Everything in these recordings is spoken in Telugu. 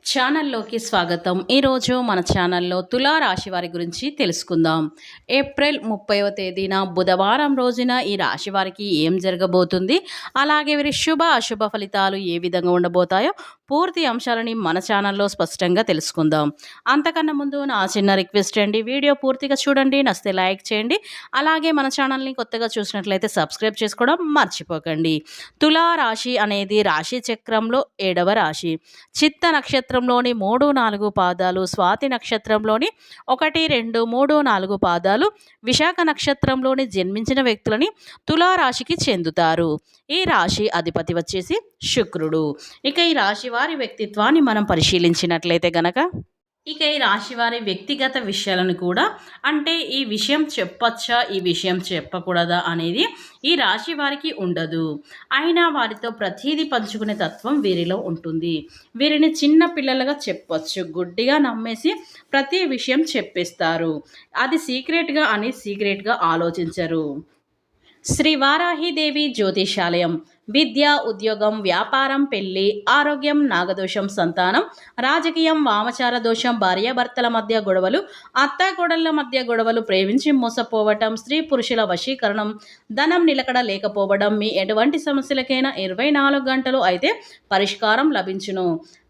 ఛానల్లోకి స్వాగతం. ఈరోజు మన ఛానల్లో తులా రాశి వారి గురించి తెలుసుకుందాం. ఏప్రిల్ 30వ తేదీన బుధవారం రోజున ఈ రాశి వారికి ఏం జరగబోతుంది, అలాగే వీరి శుభ అశుభ ఫలితాలు ఏ విధంగా ఉండబోతాయో పూర్తి అంశాలని మన ఛానల్లో స్పష్టంగా తెలుసుకుందాం. అంతకన్నా ముందు నా చిన్న రిక్వెస్ట్ అండి, వీడియో పూర్తిగా చూడండి, నచ్చితే లైక్ చేయండి, అలాగే మన ఛానల్ని కొత్తగా చూసినట్లయితే సబ్స్క్రైబ్ చేసుకోవడం మర్చిపోకండి. తులా రాశి అనేది రాశి చక్రంలో 7వ రాశి. చిత్త నక్షత్రంలోని 3, 4 పాదాలు, స్వాతి నక్షత్రంలోని 1, 2, 3, 4 పాదాలు, విశాఖ నక్షత్రంలోని జన్మించిన వ్యక్తులని తులారాశికి చెందుతారు. ఈ రాశి అధిపతి వచ్చేసి శుక్రుడు. ఇక ఈ రాశి వారి వ్యక్తిత్వాన్ని మనం పరిశీలించినట్లయితే గనక ఈ రాశి వారి వ్యక్తిగత విషయాలను కూడా, అంటే ఈ విషయం చెప్పచ్చా, ఈ విషయం చెప్పకూడదా అనేది ఈ రాశి వారికి ఉండదు. అయినా వారితో ప్రతీది పంచుకునే తత్వం వీరిలో ఉంటుంది. వీరిని చిన్న పిల్లలుగా చెప్పొచ్చు. గుడ్డిగా నమ్మేసి ప్రతి విషయం చెప్పేస్తారు. అది సీక్రెట్గా ఆలోచించరు. శ్రీ వారాహిదేవి జ్యోతిషాలయం. విద్య, ఉద్యోగం, వ్యాపారం, పెళ్లి, ఆరోగ్యం, నాగదోషం, సంతానం, రాజకీయం, వామచార దోషం, భార్యాభర్తల మధ్య గొడవలు, అత్తాకోడళ్ల మధ్య గొడవలు, ప్రేమించి మోసపోవటం, స్త్రీ పురుషుల వశీకరణం, ధనం నిలకడ లేకపోవడం, మీ ఎటువంటి సమస్యలకైనా 24 గంటలు అయితే పరిష్కారం లభించును.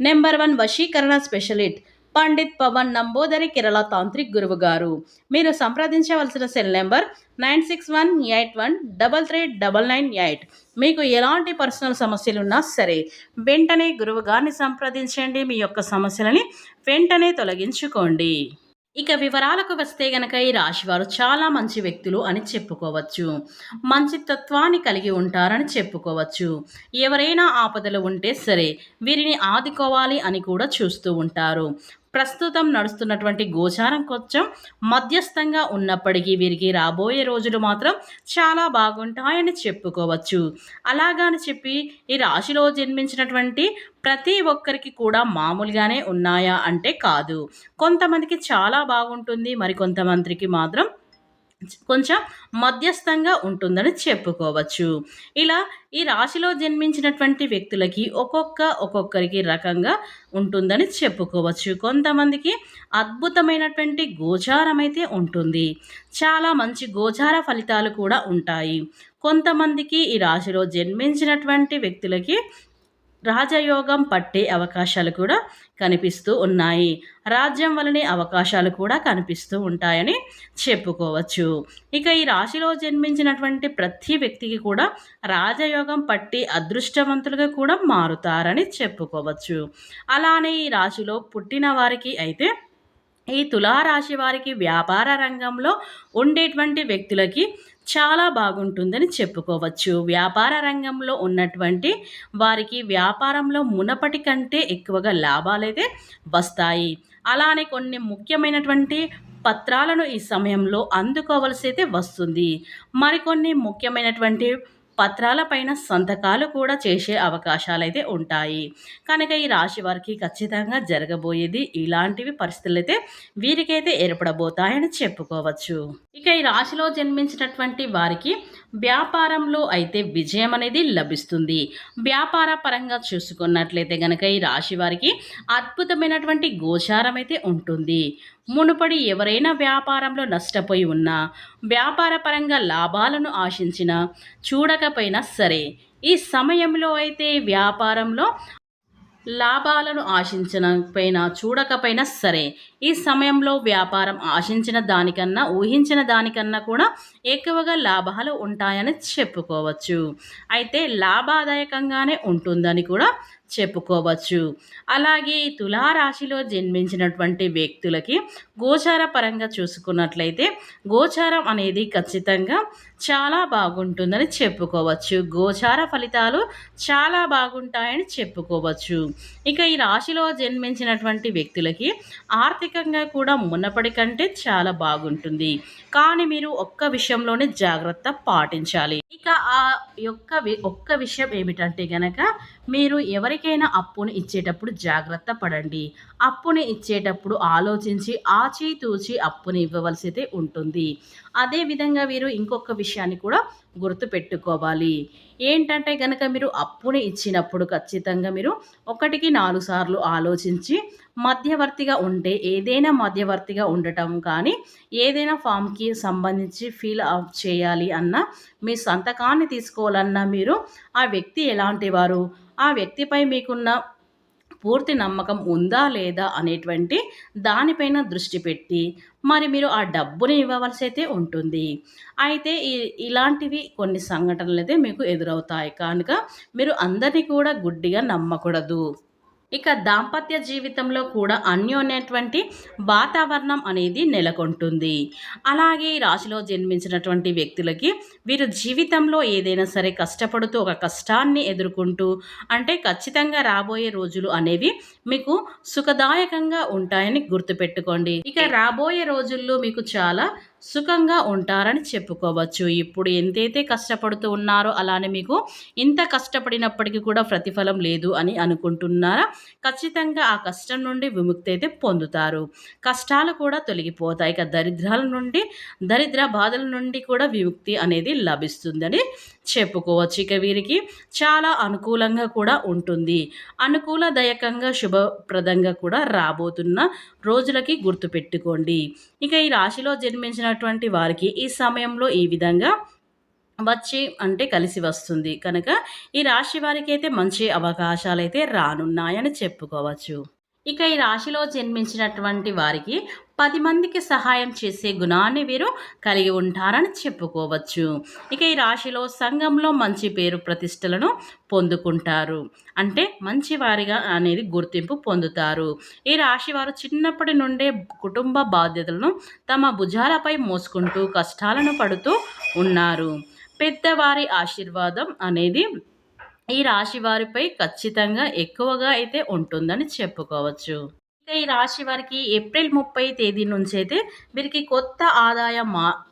నెంబర్ 1 వశీకరణ స్పెషలిస్ట్ పండిత్ పవన్ నంబోదరి, కేరళ తాంత్రిక్ గురువు గారు. మీరు సంప్రదించవలసిన సెల్ నెంబర్ 9618133998. మీకు ఎలాంటి పర్సనల్ సమస్యలున్నా సరే వెంటనే గురువు గారిని సంప్రదించండి. మీ యొక్క సమస్యలని వెంటనే తొలగించుకోండి. ఇక వివరాలకు వస్తే గనక ఈ రాశివారు చాలా మంచి వ్యక్తులు అని చెప్పుకోవచ్చు. మంచి తత్వాన్ని కలిగి ఉంటారని చెప్పుకోవచ్చు. ఎవరైనా ఆపదలు ఉంటే సరే వీరిని ఆదుకోవాలి అని కూడా చూస్తూ ఉంటారు. ప్రస్తుతం నడుస్తున్నటువంటి గోచారం కొంచెం మధ్యస్థంగా ఉన్నప్పటికీ వీరికి రాబోయే రోజులు మాత్రం చాలా బాగుంటాయని చెప్పుకోవచ్చు. అలాగని చెప్పి ఈ రాశిలో జన్మించినటువంటి ప్రతి ఒక్కరికి కూడా మామూలుగానే ఉన్నాయా అంటే కాదు. కొంతమందికి చాలా బాగుంటుంది, మరికొంతమందికి మాత్రం కొంచెం మధ్యస్థంగా ఉంటుందని చెప్పుకోవచ్చు. ఇలా ఈ రాశిలో జన్మించినటువంటి వ్యక్తులకి ఒక్కొక్కరికి రకంగా ఉంటుందని చెప్పుకోవచ్చు. కొంతమందికి అద్భుతమైనటువంటి గోచారం అయితే ఉంటుంది. చాలా మంచి గోచార ఫలితాలు కూడా ఉంటాయి. కొంతమందికి ఈ రాశిలో జన్మించినటువంటి వ్యక్తులకి రాజయోగం పట్టే అవకాశాలు కూడా కనిపిస్తూ ఉన్నాయి. రాజ్యం వలనే అవకాశాలు కూడా కనిపిస్తూ ఉంటాయని చెప్పుకోవచ్చు. ఇక ఈ రాశిలో జన్మించినటువంటి ప్రతి వ్యక్తికి కూడా రాజయోగం పట్టి అదృష్టవంతులుగా కూడా మారుతారని చెప్పుకోవచ్చు. అలానే ఈ రాశిలో పుట్టిన వారికి అయితే, ఈ తులారాశి వారికి వ్యాపార రంగంలో ఉండేటువంటి వ్యక్తులకి చాలా బాగుంటుందని చెప్పుకోవచ్చు. వ్యాపార రంగంలో ఉన్నటువంటి వారికి వ్యాపారంలో మునపటి కంటే ఎక్కువగా లాభాలైతే వస్తాయి. అలానే కొన్ని ముఖ్యమైనటువంటి పత్రాలను ఈ సమయంలో అందుకోవలసి అయితే వస్తుంది. మరికొన్ని ముఖ్యమైనటువంటి పత్రాలపైన సంతకాలు కూడా చేసే అవకాశాలైతే ఉంటాయి. కనుక ఈ రాశి వారికి ఖచ్చితంగా జరగబోయేది ఇలాంటివి పరిస్థితులు అయితే వీరికైతే ఏర్పడబోతాయని చెప్పుకోవచ్చు. ఇక ఈ రాశిలో జన్మించినటువంటి వారికి వ్యాపారంలో అయితే విజయం అనేది లభిస్తుంది. వ్యాపార పరంగా చూసుకున్నట్లయితే గనక ఈ రాశి వారికి అద్భుతమైనటువంటి గోచారం అయితే ఉంటుంది. మునుపడి ఎవరైనా వ్యాపారంలో నష్టపోయి ఉన్నా, వ్యాపార పరంగా లాభాలను ఆశించినా, చూడకపోయినా సరే ఈ సమయంలో అయితే వ్యాపారంలో లాభాలను చూడకపోయినా సరే ఈ సమయంలో వ్యాపారం ఆశించిన దానికన్నా, ఊహించిన దానికన్నా కూడా ఎక్కువగా లాభాలు ఉంటాయని చెప్పుకోవచ్చు. అయితే లాభదాయకంగానే ఉంటుందని కూడా చెప్పుకోవచ్చు. అలాగే తులారాశిలో జన్మించినటువంటి వ్యక్తులకి గోచార పరంగా చూసుకున్నట్లయితే గోచారం అనేది ఖచ్చితంగా చాలా బాగుంటుందని చెప్పుకోవచ్చు. గోచార ఫలితాలు చాలా బాగుంటాయని చెప్పుకోవచ్చు. ఇక ఈ రాశిలో జన్మించినటువంటి వ్యక్తులకి ఆర్థికంగా కూడా మునపటి కంటే చాలా బాగుంటుంది. కానీ మీరు ఒక్క విషయంలోనే జాగ్రత్త పాటించాలి. ఇక ఆ ఒక్క విషయం ఏమిటంటే గనక, మీరు ఎవరికైనా అప్పుని ఇచ్చేటప్పుడు జాగ్రత్త పడండి. అప్పుని ఇచ్చేటప్పుడు ఆలోచించి ఆచితూచి అప్పుని ఇవ్వవలసి అయితే ఉంటుంది. అదేవిధంగా వీరు ఇంకొక విషయాన్ని కూడా గుర్తుపెట్టుకోవాలి. ఏంటంటే గనక మీరు అప్పుని ఇచ్చినప్పుడు ఖచ్చితంగా మీరు 1కి 4 సార్లు ఆలోచించి మధ్యవర్తిగా ఉంటే ఏదైనా మధ్యవర్తిగా ఉండటం కానీ, ఏదైనా ఫామ్‌కి సంబంధించి ఫిల్ అప్ చేయాలి అన్నా, మీ సంతకాన్ని తీసుకోవాలన్నా మీరు ఆ వ్యక్తి ఎలాంటివారు? ఆ వ్యక్తిపై మీకున్న పూర్తి నమ్మకం ఉందా? లేదా? అనేటువంటి దానిపైన దృష్టి పెట్టి, మరి మీరు ఆ డబ్బుని ఇవ్వవలసైతే ఉంటుంది. అయితే ఇలాంటివి కొన్ని సంఘటనలైతే మీకు ఎదురవుతాయి కనుక, మీరు అందరిని కూడా గుడ్డిగా నమ్మకూడదు. ఇక దాంపత్య జీవితంలో కూడా అన్యోన్యటువంటి వాతావరణం అనేది నెలకొంటుంది. అలాగే ఈ రాశిలో జన్మించినటువంటి వ్యక్తులకి వీరు జీవితంలో ఏదైనా సరే కష్టపడుతూ ఒక కష్టాన్ని ఎదుర్కొంటూ అంటే ఖచ్చితంగా రాబోయే రోజులు అనేవి మీకు సుఖదాయకంగా ఉంటాయని గుర్తుపెట్టుకోండి. ఇక రాబోయే రోజుల్లో మీకు చాలా సుఖంగా ఉంటారని చెప్పుకోవచ్చు. ఇప్పుడు ఎంతైతే కష్టపడుతూ ఉన్నారో అలానే మీకు ఇంత కష్టపడినప్పటికీ కూడా ప్రతిఫలం లేదు అని అనుకుంటున్నారా? ఖచ్చితంగా ఆ కష్టం నుండి విముక్తి అయితే పొందుతారు. కష్టాలు కూడా తొలగిపోతాయి. ఇక దరిద్ర బాధల నుండి కూడా విముక్తి అనేది లభిస్తుందని చెప్పుకోవచ్చు. ఇక వీరికి చాలా అనుకూలంగా కూడా ఉంటుంది. అనుకూలదాయకంగా శుభప్రదంగా కూడా రాబోతున్న రోజులకి గుర్తుపెట్టుకోండి. ఇక ఈ రాశిలో జన్మించినటువంటి వారికి ఈ సమయంలో ఈ విధంగా వచ్చి అంటే కలిసి వస్తుంది. కనుక ఈ రాశి వారికైతే మంచి అవకాశాలైతే రానున్నాయని చెప్పుకోవచ్చు. ఇక ఈ రాశిలో జన్మించినటువంటి వారికి 10 మందికి సహాయం చేసే గుణాన్ని వీరు కలిగి ఉంటారని చెప్పుకోవచ్చు. ఇక ఈ రాశిలో సంఘంలో మంచి పేరు ప్రతిష్టలను పొందుకుంటారు. అంటే మంచివారిగా అనేది గుర్తింపు పొందుతారు. ఈ రాశి వారు చిన్నప్పటి నుండే కుటుంబ బాధ్యతలను తమ భుజాలపై మోసుకుంటూ కష్టాలను పడుతూ ఉన్నారు. పెద్దవారి ఆశీర్వాదం అనేది ఈ రాశి వారిపై ఖచ్చితంగా ఎక్కువగా అయితే ఉంటుందని చెప్పుకోవచ్చు. ఇక ఈ రాశి వారికి ఏప్రిల్ 30 తేదీ నుంచైతే వీరికి కొత్త ఆదాయ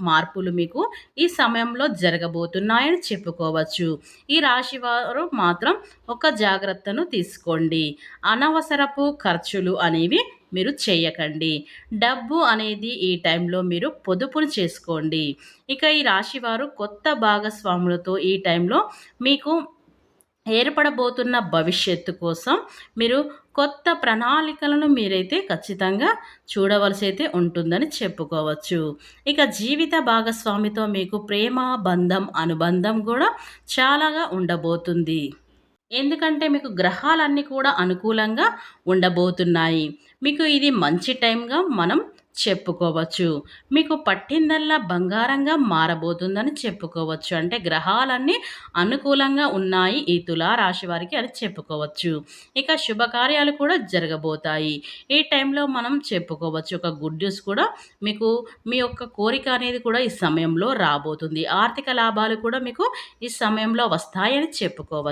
మార్పులు మీకు ఈ సమయంలో జరగబోతున్నాయని చెప్పుకోవచ్చు. ఈ రాశి వారు మాత్రం ఒక జాగ్రత్తను తీసుకోండి. అనవసరపు ఖర్చులు అనేవి మీరు చేయకండి. డబ్బు అనేది ఈ టైంలో మీరు పొదుపును చేసుకోండి. ఇక ఈ రాశి వారు కొత్త భాగస్వాములతో ఈ టైంలో మీకు ఏర్పడబోతున్న భవిష్యత్తు కోసం మీరు కొత్త ప్రణాళికలను మీరైతే ఖచ్చితంగా చూడవలసి అయితే ఉంటుందని చెప్పుకోవచ్చు. ఇక జీవిత భాగస్వామితో మీకు ప్రేమ, బంధం, అనుబంధం కూడా చాలాగా ఉండబోతుంది. ఎందుకంటే మీకు గ్రహాలన్నీ కూడా అనుకూలంగా ఉండబోతున్నాయి. మీకు ఇది మంచి టైంగా మనం చెప్పుకోవచ్చు. మీకు పట్టిందల్లా బంగారంగా మారబోతుందని చెప్పుకోవచ్చు. అంటే గ్రహాలన్నీ అనుకూలంగా ఉన్నాయి ఈ తులా రాశి వారికి అని చెప్పుకోవచ్చు. ఇక శుభకార్యాలు కూడా జరగబోతాయి. ఈ టైంలో మనం చెప్పుకోవచ్చు. ఒక గుడ్ న్యూస్ కూడా మీకు మీ యొక్క కోరిక అనేది కూడా ఈ సమయంలో రాబోతుంది. ఆర్థిక లాభాలు కూడా మీకు ఈ సమయంలో వస్తాయని చెప్పుకోవచ్చు.